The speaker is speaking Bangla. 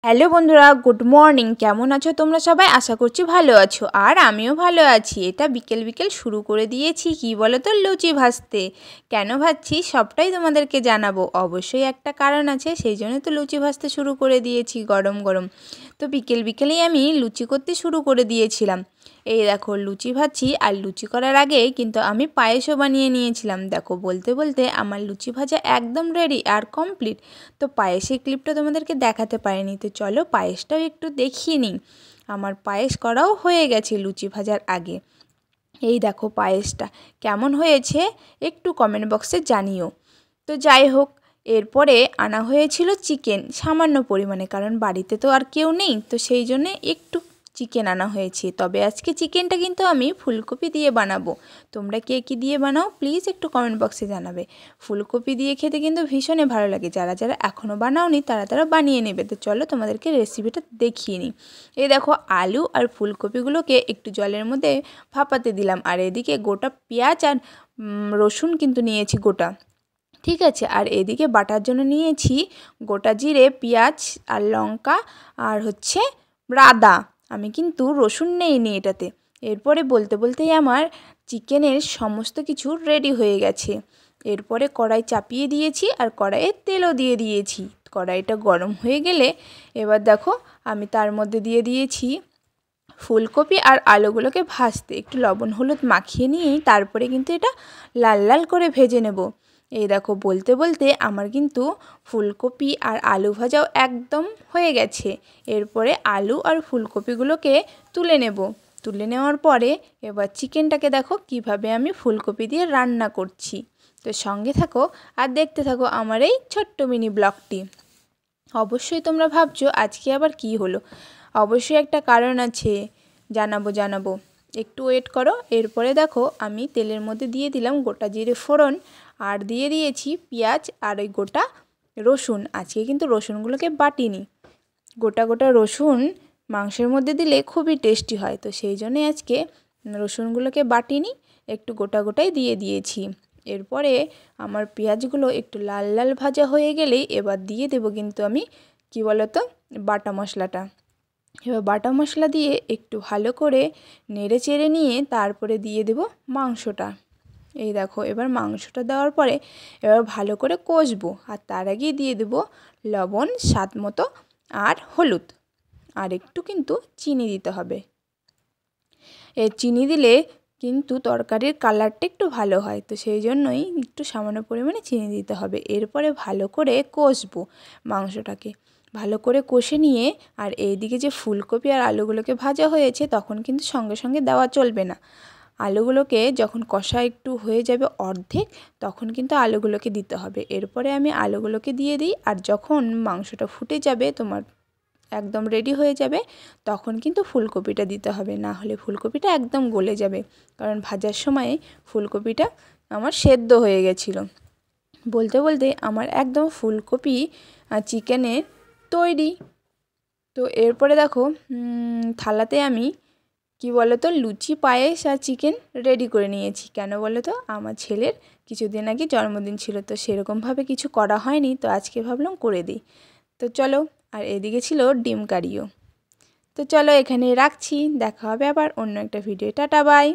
হ্যালো বন্ধুরা, গুড মর্নিং। কেমন আছো তোমরা সবাই? আশা করছি ভালো আছো, আর আমিও ভালো আছি। এটা বিকেল বিকেল শুরু করে দিয়েছি কি বলো তো, লুচি ভাজতে। কেন ভাজছি সবটাই তোমাদেরকে জানাবো। অবশ্যই একটা কারণ আছে, সেই জন্য তো লুচি ভাজতে শুরু করে দিয়েছি গরম গরম। তো বিকেল বিকেলেই আমি লুচি করতে শুরু করে দিয়েছিলাম। এই দেখো লুচি ভাজছি, আর লুচি করার আগে কিন্তু আমি পায়েসও বানিয়ে নিয়েছিলাম। দেখো বলতে বলতে আমার লুচি ভাজা একদম রেডি আর কমপ্লিট। তো পায়েসের ক্লিপটা তোমাদেরকে দেখাতে পারিনি, তো চলো পায়েসটাও একটু দেখিয়ে নিই। আমার পায়েস করাও হয়ে গেছে লুচি ভাজার আগে। এই দেখো পায়েসটা কেমন হয়েছে একটু কমেন্ট বক্সে জানিও। তো যাই হোক, এরপরে আনা হয়েছিল চিকেন সামান্য পরিমাণে, কারণ বাড়িতে তো আর কেউ নেই, তো সেই জন্যে একটু চিকেন আনা হয়েছে। তবে আজকে চিকেনটা কিন্তু আমি ফুলকপি দিয়ে বানাবো। তোমরা কে কী দিয়ে বানাও প্লিজ একটু কমেন্ট বক্সে জানাবে। ফুলকপি দিয়ে খেতে কিন্তু ভীষণই ভালো লাগে। যারা যারা এখনও বানাওনি তারা বানিয়ে নেবে। তো চলো তোমাদেরকে রেসিপিটা দেখিয়ে নিই। এই দেখো আলু আর ফুলকপিগুলোকে একটু জলের মধ্যে ভাপাতে দিলাম, আর এদিকে গোটা পেঁয়াজ আর রসুন কিন্তু নিয়েছি গোটা। ঠিক আছে, আর এদিকে বাটার জন্য নিয়েছি গোটা জিরে, পেঁয়াজ আর লঙ্কা, আর হচ্ছে আদা। আমি কিন্তু রসুন নেইনি এটাতে। এরপরে বলতে বলতেই আমার চিকেনের সমস্ত কিছু রেডি হয়ে গেছে। এরপরে কড়াই চাপিয়ে দিয়েছি, আর কড়াইয়ে তেলও দিয়ে দিয়েছি। কড়াইটা গরম হয়ে গেলে এবার দেখো আমি তার মধ্যে দিয়ে দিয়েছি ফুলকপি আর আলুগুলোকে ভাজতে। একটু লবণ হলুদ মাখিয়ে নিয়েই তারপরে কিন্তু এটা লাল লাল করে ভেজে নেব। এই দেখো বলতে বলতে আমার কিন্তু ফুলকপি আর আলু ভাজাও একদম হয়ে গেছে। এরপরে আলু আর ফুলকপিগুলোকে তুলে নেব। তুলে নেওয়ার পরে এবার চিকেনটাকে দেখো কিভাবে আমি ফুলকপি দিয়ে রান্না করছি। তো সঙ্গে থাকো আর দেখতে থাকো আমার এই ছোট্ট মিনি ব্লগটি। অবশ্যই তোমরা ভাবছো আজকে আবার কি হলো। অবশ্যই একটা কারণ আছে, জানাবো। একটু ওয়েট করো। এরপরে দেখো আমি তেলের মধ্যে দিয়ে দিলাম গোটা জিরে ফোড়ন, আর দিয়ে দিয়েছি পেঁয়াজ আর ওই গোটা রসুন। আজকে কিন্তু রসুনগুলোকে বাটিনি। গোটা গোটা রসুন মাংসের মধ্যে দিলে খুবই টেস্টি হয়, তো সেই জন্যে আজকে রসুনগুলোকে বাটিনি, একটু গোটা গোটাই দিয়ে দিয়েছি। এরপরে আমার পেঁয়াজগুলো একটু লাল লাল ভাজা হয়ে গেলেই এবার দিয়ে দেবো কিন্তু আমি কি বলো তো, বাটা মশলাটা। এবার বাটা মশলা দিয়ে একটু ভালো করে নেড়ে চেড়ে নিয়ে তারপরে দিয়ে দেব মাংসটা। এই দেখো এবার মাংসটা দেওয়ার পরে এবার ভালো করে কষবো, আর তার আগেই দিয়ে দেব লবণ স্বাদ মতো আর হলুদ, আর একটু কিন্তু চিনি দিতে হবে। চিনি দিলে কিন্তু তরকারির কালারটা একটু ভালো হয়, তো সেই জন্যই একটু সামান্য পরিমাণে চিনি দিতে হবে। এরপরে ভালো করে কষবো মাংসটাকে, ভালো করে কষে নিয়ে, আর এইদিকে যে ফুলকপি আর আলুগুলোকে ভাজা হয়েছে তখন কিন্তু সঙ্গে সঙ্গে দেওয়া চলবে না। আলুগুলোকে যখন কষা একটু হয়ে যাবে অর্ধেক, তখন কিন্তু আলুগুলোকে দিতে হবে। এরপরে আমি আলুগুলোকে দিয়ে দিই, আর যখন মাংসটা ফুটে যাবে তোমার একদম রেডি হয়ে যাবে, তখন কিন্তু ফুলকপিটা দিতে হবে, না হলে ফুলকপিটা একদম গলে যাবে। কারণ ভাজার সময় ফুলকপিটা আমার সেদ্ধ হয়ে গেছিলো। বলতে বলতে আমার একদম ফুলকপি চিকেনের তৈরি। তো এরপরে দেখো থালাতে আমি কি বলো তো লুচি, পায়েস আর চিকেন রেডি করে নিয়েছি। কেন বলো তো, আমার ছেলের কিছুদিন আগে জন্মদিন ছিল, তো সেরকমভাবে কিছু করা হয়নি, তো আজকে ভাবলাম করে দিই। তো চলো, আর এদিকে ছিল ডিম কারিও। তো চলো এখানে রাখছি, দেখা হবে আবার অন্য একটা ভিডিও। Tata bye.